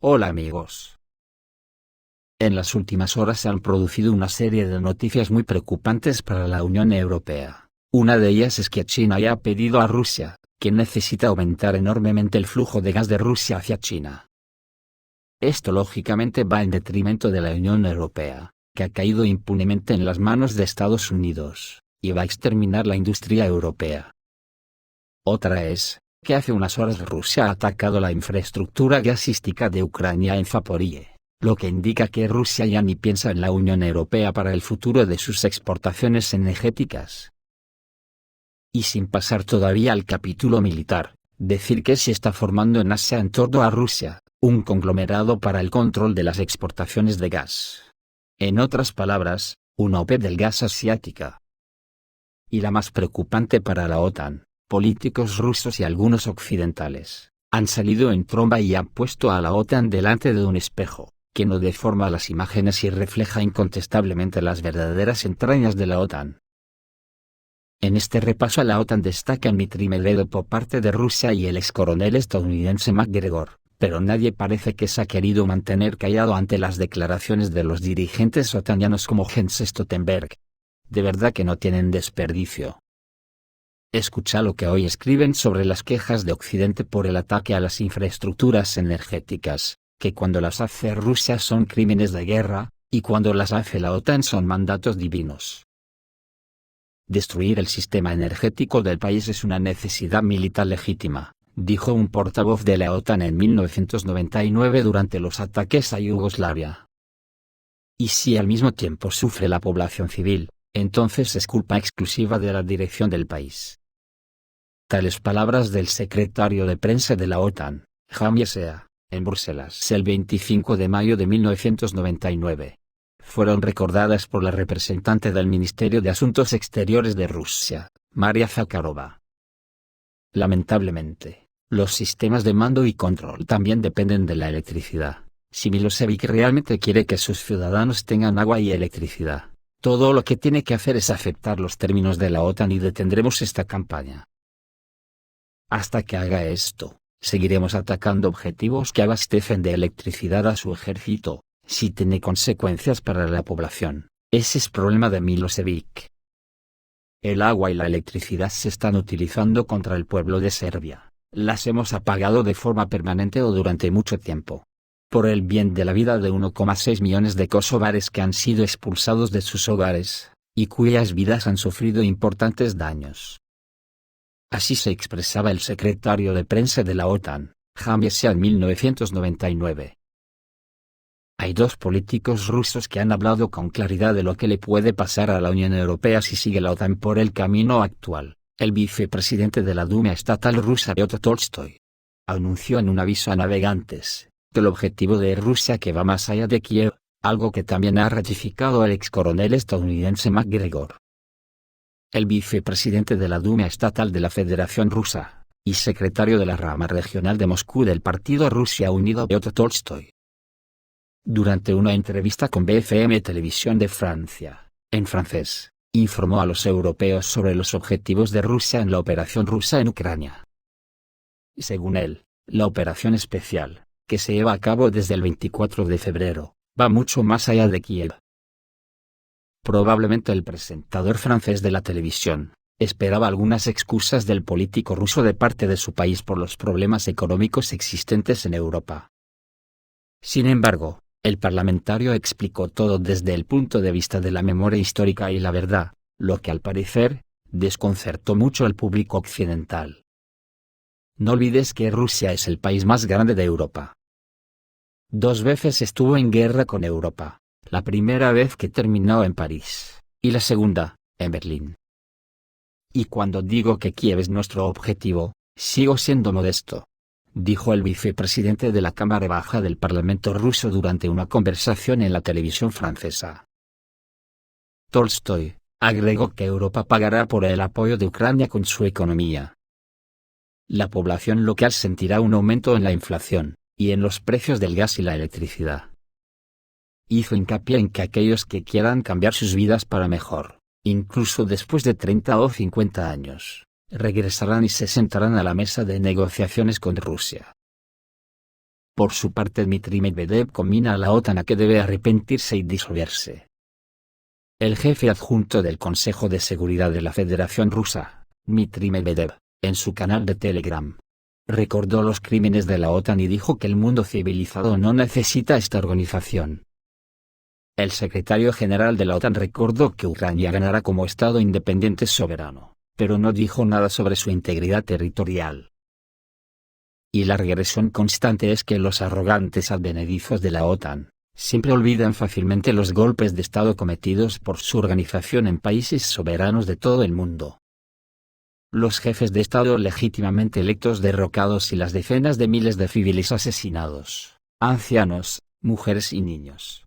Hola amigos. En las últimas horas se han producido una serie de noticias muy preocupantes para la Unión Europea. Una de ellas es que China ya ha pedido a Rusia, que necesita aumentar enormemente el flujo de gas de Rusia hacia China. Esto lógicamente va en detrimento de la Unión Europea, que ha caído impunemente en las manos de Estados Unidos, y va a exterminar la industria europea. Otra es, que hace unas horas Rusia ha atacado la infraestructura gasística de Ucrania en Zaporizhia, lo que indica que Rusia ya ni piensa en la Unión Europea para el futuro de sus exportaciones energéticas. Y sin pasar todavía al capítulo militar, decir que se está formando en Asia en torno a Rusia, un conglomerado para el control de las exportaciones de gas. En otras palabras, una OPEP del gas asiática. Y la más preocupante para la OTAN, políticos rusos y algunos occidentales, han salido en tromba y han puesto a la OTAN delante de un espejo, que no deforma las imágenes y refleja incontestablemente las verdaderas entrañas de la OTAN. En este repaso a la OTAN destaca Dmitry Medvedev por parte de Rusia y el excoronel estadounidense McGregor, pero nadie parece que se ha querido mantener callado ante las declaraciones de los dirigentes otanianos como Jens Stoltenberg. De verdad que no tienen desperdicio. Escucha lo que hoy escriben sobre las quejas de Occidente por el ataque a las infraestructuras energéticas, que cuando las hace Rusia son crímenes de guerra, y cuando las hace la OTAN son mandatos divinos. Destruir el sistema energético del país es una necesidad militar legítima, dijo un portavoz de la OTAN en 1999 durante los ataques a Yugoslavia. Y si al mismo tiempo sufre la población civil, entonces es culpa exclusiva de la dirección del país. Tales palabras del secretario de prensa de la OTAN, Jaime Sea, en Bruselas el 25 de mayo de 1999. Fueron recordadas por la representante del Ministerio de Asuntos Exteriores de Rusia, Maria Zakharova. Lamentablemente, los sistemas de mando y control también dependen de la electricidad. Si Milosevic realmente quiere que sus ciudadanos tengan agua y electricidad, todo lo que tiene que hacer es aceptar los términos de la OTAN y detendremos esta campaña. Hasta que haga esto, seguiremos atacando objetivos que abastecen de electricidad a su ejército, si tiene consecuencias para la población. Ese es problema de Milosevic. El agua y la electricidad se están utilizando contra el pueblo de Serbia. Las hemos apagado de forma permanente o durante mucho tiempo. Por el bien de la vida de 1,6 millones de kosovares que han sido expulsados de sus hogares, y cuyas vidas han sufrido importantes daños. Así se expresaba el secretario de prensa de la OTAN, Jaime Sea en 1999. Hay dos políticos rusos que han hablado con claridad de lo que le puede pasar a la Unión Europea si sigue la OTAN por el camino actual. El vicepresidente de la Duma estatal rusa Piotr Tolstoy anunció en un aviso a navegantes que el objetivo de Rusia que va más allá de Kiev, algo que también ha ratificado el excoronel estadounidense McGregor. El vicepresidente de la Duma estatal de la Federación Rusa, y secretario de la rama regional de Moscú del partido Rusia Unida Piotr Tolstoy. Durante una entrevista con BFM Televisión de Francia, en francés, informó a los europeos sobre los objetivos de Rusia en la operación rusa en Ucrania. Según él, la operación especial, que se lleva a cabo desde el 24 de febrero, va mucho más allá de Kiev. Probablemente el presentador francés de la televisión esperaba algunas excusas del político ruso de parte de su país por los problemas económicos existentes en Europa. Sin embargo, el parlamentario explicó todo desde el punto de vista de la memoria histórica y la verdad, lo que al parecer, desconcertó mucho al público occidental. No olvides que Rusia es el país más grande de Europa. 2 veces estuvo en guerra con Europa, la primera vez que terminó en París, y la segunda, en Berlín. Y cuando digo que Kiev es nuestro objetivo, sigo siendo modesto, dijo el vicepresidente de la Cámara Baja del Parlamento ruso durante una conversación en la televisión francesa. Tolstoy agregó que Europa pagará por el apoyo de Ucrania con su economía. La población local sentirá un aumento en la inflación, y en los precios del gas y la electricidad. Hizo hincapié en que aquellos que quieran cambiar sus vidas para mejor, incluso después de 30 o 50 años, regresarán y se sentarán a la mesa de negociaciones con Rusia. Por su parte Dmitry Medvedev conmina a la OTAN a que debe arrepentirse y disolverse. El jefe adjunto del Consejo de Seguridad de la Federación Rusa, Dmitry Medvedev, en su canal de Telegram, recordó los crímenes de la OTAN y dijo que el mundo civilizado no necesita esta organización. El secretario general de la OTAN recordó que Ucrania ganará como Estado independiente soberano, pero no dijo nada sobre su integridad territorial. Y la regresión constante es que los arrogantes advenedizos de la OTAN siempre olvidan fácilmente los golpes de Estado cometidos por su organización en países soberanos de todo el mundo. Los jefes de Estado legítimamente electos derrocados y las decenas de miles de civiles asesinados, ancianos, mujeres y niños.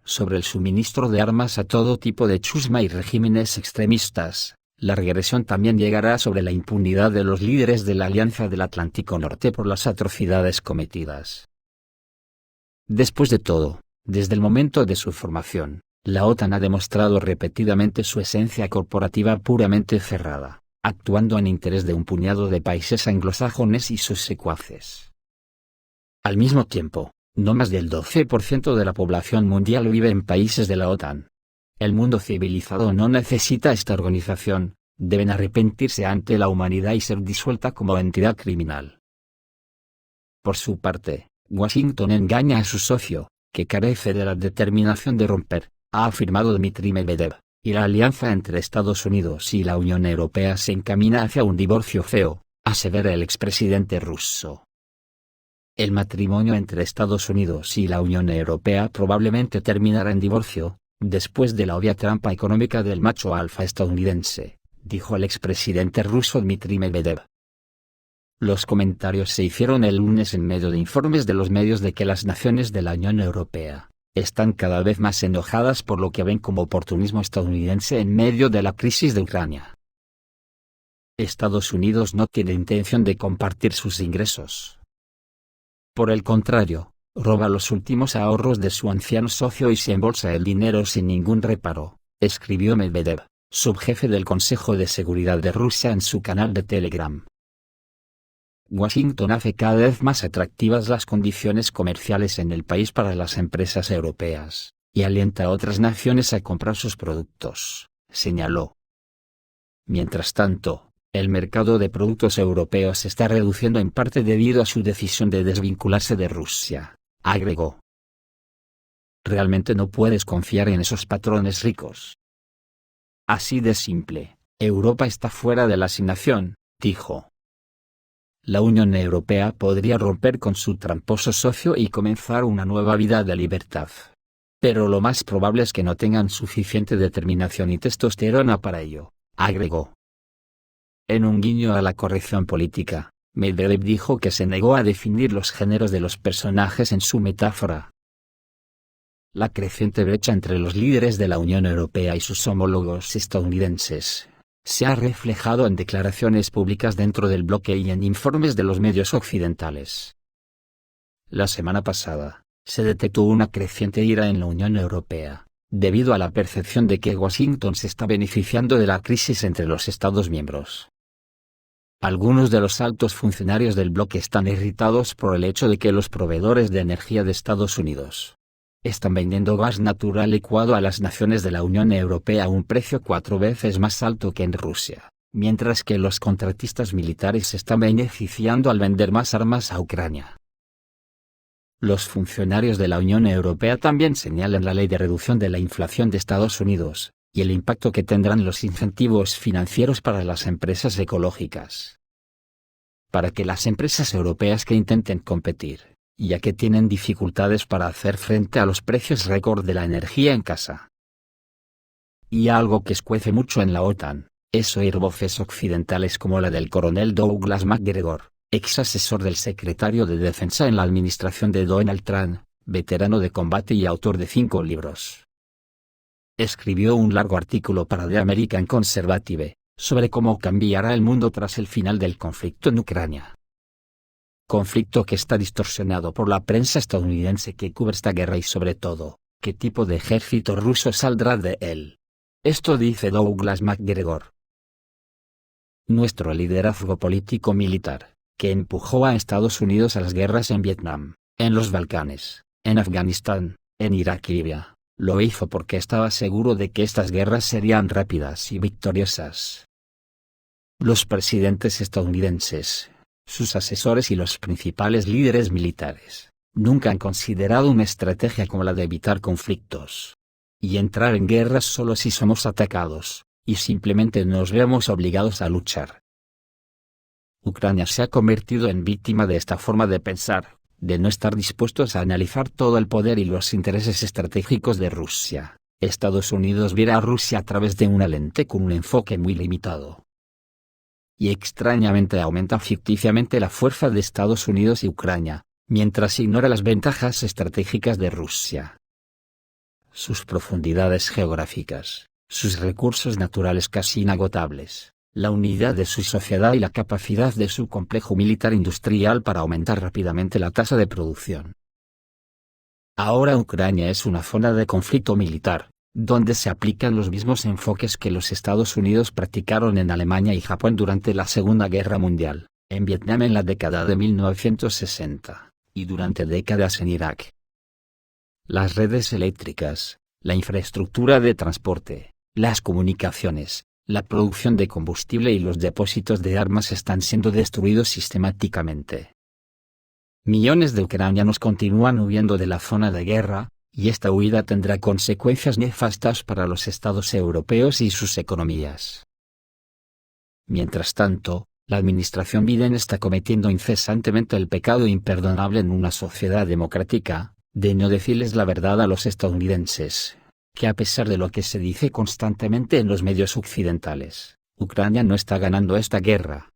Sobre el suministro de armas a todo tipo de chusma y regímenes extremistas, la regresión también llegará sobre la impunidad de los líderes de la Alianza del Atlántico Norte por las atrocidades cometidas. Después de todo, desde el momento de su formación, la OTAN ha demostrado repetidamente su esencia corporativa puramente cerrada, actuando en interés de un puñado de países anglosajones y sus secuaces. Al mismo tiempo, no más del 12% de la población mundial vive en países de la OTAN. El mundo civilizado no necesita esta organización, deben arrepentirse ante la humanidad y ser disuelta como entidad criminal. Por su parte, Washington engaña a su socio, que carece de la determinación de romper, ha afirmado Dmitry Medvedev, y la alianza entre Estados Unidos y la Unión Europea se encamina hacia un divorcio feo, asevera el expresidente ruso. El matrimonio entre Estados Unidos y la Unión Europea probablemente terminará en divorcio, después de la obvia trampa económica del macho alfa estadounidense, dijo el expresidente ruso Dmitry Medvedev. Los comentarios se hicieron el lunes en medio de informes de los medios de que las naciones de la Unión Europea están cada vez más enojadas por lo que ven como oportunismo estadounidense en medio de la crisis de Ucrania. Estados Unidos no tiene intención de compartir sus ingresos. Por el contrario, roba los últimos ahorros de su anciano socio y se embolsa el dinero sin ningún reparo, escribió Medvedev, subjefe del Consejo de Seguridad de Rusia en su canal de Telegram. Washington hace cada vez más atractivas las condiciones comerciales en el país para las empresas europeas, y alienta a otras naciones a comprar sus productos, señaló. Mientras tanto, el mercado de productos europeos se está reduciendo en parte debido a su decisión de desvincularse de Rusia, agregó. Realmente no puedes confiar en esos patrones ricos. Así de simple, Europa está fuera de la asignación, dijo. La Unión Europea podría romper con su tramposo socio y comenzar una nueva vida de libertad. Pero lo más probable es que no tengan suficiente determinación y testosterona para ello, agregó. En un guiño a la corrección política, Medvedev dijo que se negó a definir los géneros de los personajes en su metáfora. La creciente brecha entre los líderes de la Unión Europea y sus homólogos estadounidenses se ha reflejado en declaraciones públicas dentro del bloque y en informes de los medios occidentales. La semana pasada, se detectó una creciente ira en la Unión Europea, debido a la percepción de que Washington se está beneficiando de la crisis entre los Estados miembros. Algunos de los altos funcionarios del bloque están irritados por el hecho de que los proveedores de energía de Estados Unidos están vendiendo gas natural licuado a las naciones de la Unión Europea a un precio 4 veces más alto que en Rusia, mientras que los contratistas militares se están beneficiando al vender más armas a Ucrania. Los funcionarios de la Unión Europea también señalan la ley de reducción de la inflación de Estados Unidos, y el impacto que tendrán los incentivos financieros para las empresas ecológicas. Para que las empresas europeas que intenten competir, ya que tienen dificultades para hacer frente a los precios récord de la energía en casa. Y algo que escuece mucho en la OTAN, es oír voces occidentales como la del coronel Douglas MacGregor, ex asesor del secretario de Defensa en la administración de Donald Trump, veterano de combate y autor de 5 libros. Escribió un largo artículo para The American Conservative, sobre cómo cambiará el mundo tras el final del conflicto en Ucrania. Conflicto que está distorsionado por la prensa estadounidense que cubre esta guerra y sobre todo, qué tipo de ejército ruso saldrá de él. Esto dice Douglas MacGregor. Nuestro liderazgo político-militar, que empujó a Estados Unidos a las guerras en Vietnam, en los Balcanes, en Afganistán, en Irak y Libia. Lo hizo porque estaba seguro de que estas guerras serían rápidas y victoriosas. Los presidentes estadounidenses, sus asesores y los principales líderes militares, nunca han considerado una estrategia como la de evitar conflictos y entrar en guerras solo si somos atacados, y simplemente nos vemos obligados a luchar. Ucrania se ha convertido en víctima de esta forma de pensar, de no estar dispuestos a analizar todo el poder y los intereses estratégicos de Rusia. Estados Unidos viera a Rusia a través de una lente con un enfoque muy limitado. Y extrañamente aumenta ficticiamente la fuerza de Estados Unidos y Ucrania, mientras ignora las ventajas estratégicas de Rusia. Sus profundidades geográficas, sus recursos naturales casi inagotables, la unidad de su sociedad y la capacidad de su complejo militar industrial para aumentar rápidamente la tasa de producción. Ahora Ucrania es una zona de conflicto militar, donde se aplican los mismos enfoques que los Estados Unidos practicaron en Alemania y Japón durante la Segunda Guerra Mundial, en Vietnam en la década de 1960, y durante décadas en Irak. Las redes eléctricas, la infraestructura de transporte, las comunicaciones, la producción de combustible y los depósitos de armas están siendo destruidos sistemáticamente. Millones de ucranianos continúan huyendo de la zona de guerra, y esta huida tendrá consecuencias nefastas para los estados europeos y sus economías. Mientras tanto, la administración Biden está cometiendo incesantemente el pecado imperdonable en una sociedad democrática, de no decirles la verdad a los estadounidenses, que a pesar de lo que se dice constantemente en los medios occidentales, Ucrania no está ganando esta guerra.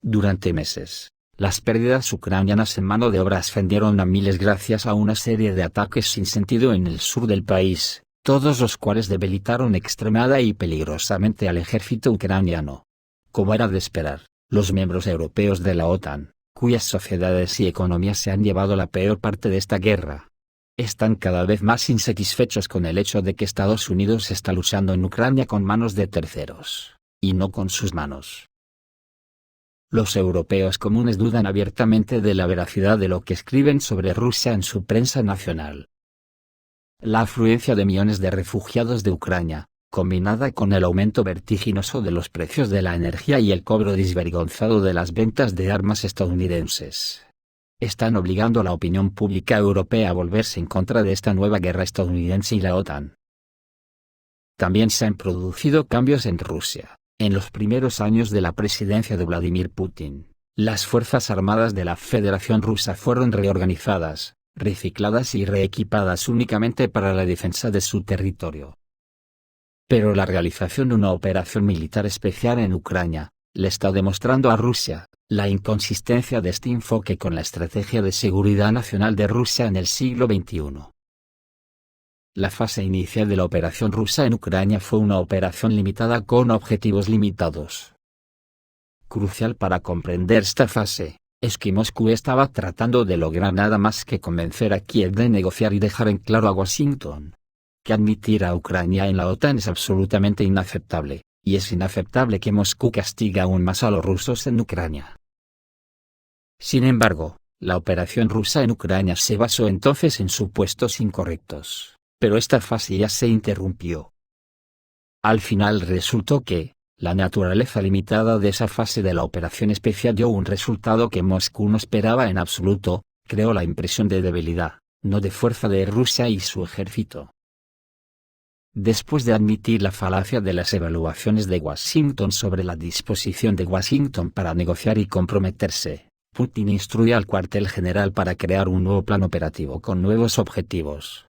Durante meses, las pérdidas ucranianas en mano de obra ascendieron a miles gracias a una serie de ataques sin sentido en el sur del país, todos los cuales debilitaron extremada y peligrosamente al ejército ucraniano. Como era de esperar, los miembros europeos de la OTAN, cuyas sociedades y economías se han llevado la peor parte de esta guerra, están cada vez más insatisfechos con el hecho de que Estados Unidos está luchando en Ucrania con manos de terceros, y no con sus manos. Los europeos comunes dudan abiertamente de la veracidad de lo que escriben sobre Rusia en su prensa nacional. La afluencia de millones de refugiados de Ucrania, combinada con el aumento vertiginoso de los precios de la energía y el cobro desvergonzado de las ventas de armas estadounidenses, están obligando a la opinión pública europea a volverse en contra de esta nueva guerra estadounidense y la OTAN. También se han producido cambios en Rusia. En los primeros años de la presidencia de Vladimir Putin, las Fuerzas Armadas de la Federación Rusa fueron reorganizadas, recicladas y reequipadas únicamente para la defensa de su territorio. Pero la realización de una operación militar especial en Ucrania, le está demostrando a Rusia, la inconsistencia de este enfoque con la estrategia de seguridad nacional de Rusia en el siglo XXI. La fase inicial de la operación rusa en Ucrania fue una operación limitada con objetivos limitados. Crucial para comprender esta fase, es que Moscú estaba tratando de lograr nada más que convencer a Kiev de negociar y dejar en claro a Washington que admitir a Ucrania en la OTAN es absolutamente inaceptable, y es inaceptable que Moscú castigue aún más a los rusos en Ucrania. Sin embargo, la operación rusa en Ucrania se basó entonces en supuestos incorrectos, pero esta fase ya se interrumpió. Al final resultó que, la naturaleza limitada de esa fase de la operación especial dio un resultado que Moscú no esperaba en absoluto, creó la impresión de debilidad, no de fuerza de Rusia y su ejército. Después de admitir la falacia de las evaluaciones de Washington sobre la disposición de Washington para negociar y comprometerse, Putin instruye al cuartel general para crear un nuevo plan operativo con nuevos objetivos.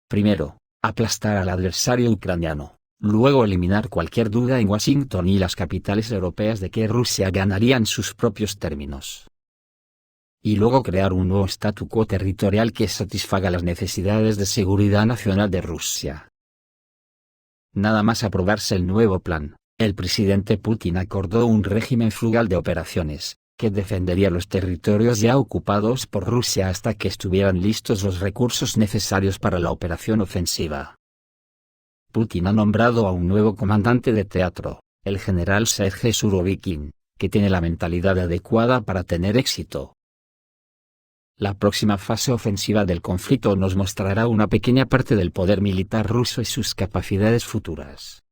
Primero, aplastar al adversario ucraniano, luego eliminar cualquier duda en Washington y las capitales europeas de que Rusia ganaría en sus propios términos. Y luego crear un nuevo statu quo territorial que satisfaga las necesidades de seguridad nacional de Rusia. Nada más aprobarse el nuevo plan, el presidente Putin acordó un régimen frugal de operaciones, que defendería los territorios ya ocupados por Rusia hasta que estuvieran listos los recursos necesarios para la operación ofensiva. Putin ha nombrado a un nuevo comandante de teatro, el general Sergei Surovikin, que tiene la mentalidad adecuada para tener éxito. La próxima fase ofensiva del conflicto nos mostrará una pequeña parte del poder militar ruso y sus capacidades futuras.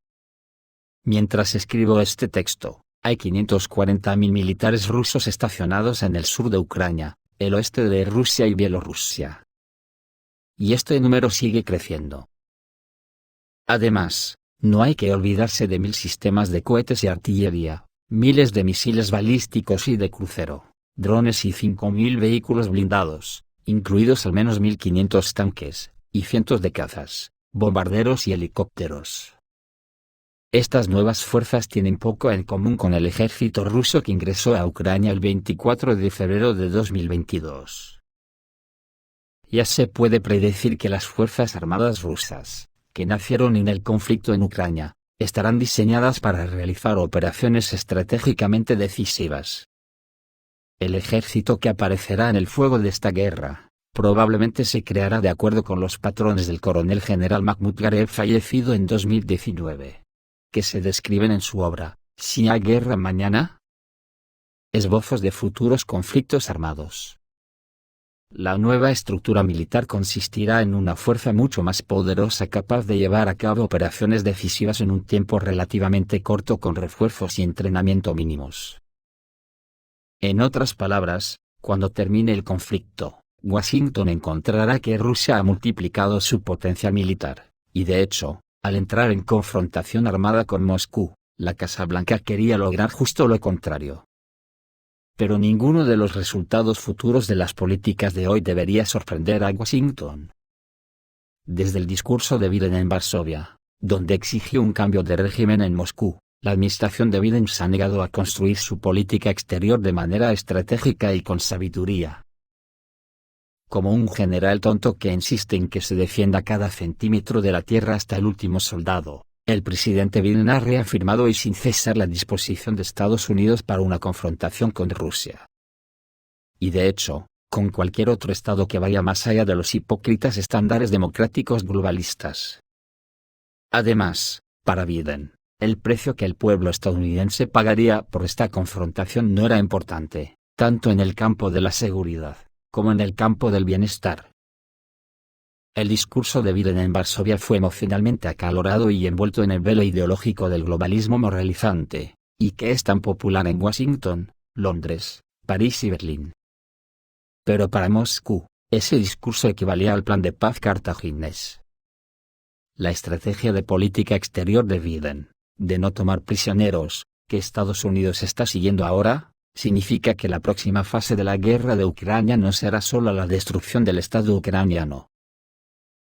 Mientras escribo este texto, hay 540.000 militares rusos estacionados en el sur de Ucrania, el oeste de Rusia y Bielorrusia. Y este número sigue creciendo. Además, no hay que olvidarse de 1.000 sistemas de cohetes y artillería, miles de misiles balísticos y de crucero, drones y 5.000 vehículos blindados, incluidos al menos 1.500 tanques, y cientos de cazas, bombarderos y helicópteros. Estas nuevas fuerzas tienen poco en común con el ejército ruso que ingresó a Ucrania el 24 de febrero de 2022. Ya se puede predecir que las fuerzas armadas rusas, que nacieron en el conflicto en Ucrania, estarán diseñadas para realizar operaciones estratégicamente decisivas. El ejército que aparecerá en el fuego de esta guerra, probablemente se creará de acuerdo con los patrones del coronel general Makhmut Gareev fallecido en 2019. Que se describen en su obra, ¿Si hay guerra mañana? Esbozos de futuros conflictos armados. La nueva estructura militar consistirá en una fuerza mucho más poderosa capaz de llevar a cabo operaciones decisivas en un tiempo relativamente corto con refuerzos y entrenamiento mínimos. En otras palabras, cuando termine el conflicto, Washington encontrará que Rusia ha multiplicado su potencial militar, y de hecho, al entrar en confrontación armada con Moscú, la Casa Blanca quería lograr justo lo contrario. Pero ninguno de los resultados futuros de las políticas de hoy debería sorprender a Washington. Desde el discurso de Biden en Varsovia, donde exigió un cambio de régimen en Moscú, la administración de Biden se ha negado a construir su política exterior de manera estratégica y con sabiduría. Como un general tonto que insiste en que se defienda cada centímetro de la tierra hasta el último soldado, el presidente Biden ha reafirmado y sin cesar la disposición de Estados Unidos para una confrontación con Rusia. Y de hecho, con cualquier otro estado que vaya más allá de los hipócritas estándares democráticos globalistas. Además, para Biden, el precio que el pueblo estadounidense pagaría por esta confrontación no era importante, tanto en el campo de la seguridad, como en el campo del bienestar. El discurso de Biden en Varsovia fue emocionalmente acalorado y envuelto en el velo ideológico del globalismo moralizante, y que es tan popular en Washington, Londres, París y Berlín. Pero para Moscú, ese discurso equivalía al plan de paz cartaginés. La estrategia de política exterior de Biden, de no tomar prisioneros, que Estados Unidos está siguiendo ahora, significa que la próxima fase de la guerra de Ucrania no será solo la destrucción del Estado ucraniano.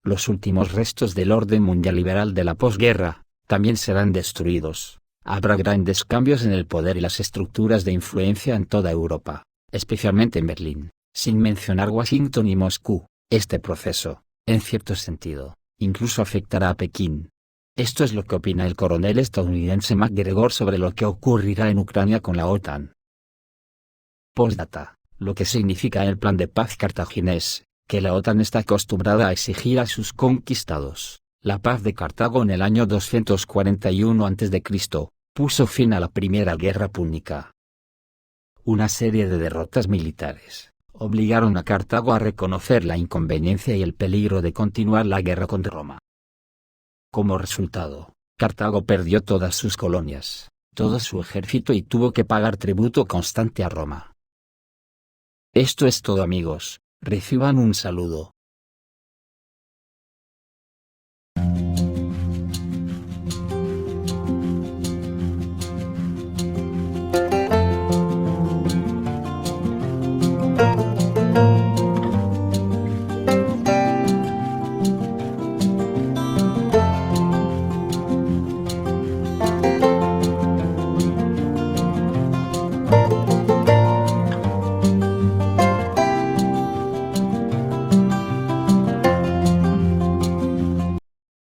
Los últimos restos del orden mundial liberal de la posguerra, también serán destruidos. Habrá grandes cambios en el poder y las estructuras de influencia en toda Europa, especialmente en Berlín, sin mencionar Washington y Moscú. Este proceso, en cierto sentido, incluso afectará a Pekín. Esto es lo que opina el coronel estadounidense McGregor sobre lo que ocurrirá en Ucrania con la OTAN. Postdata, lo que significa el plan de paz cartaginés, que la OTAN está acostumbrada a exigir a sus conquistados. La paz de Cartago en el año 241 a.C., puso fin a la Primera Guerra Púnica. Una serie de derrotas militares obligaron a Cartago a reconocer la inconveniencia y el peligro de continuar la guerra con Roma. Como resultado, Cartago perdió todas sus colonias, todo su ejército y tuvo que pagar tributo constante a Roma. Esto es todo, amigos, reciban un saludo.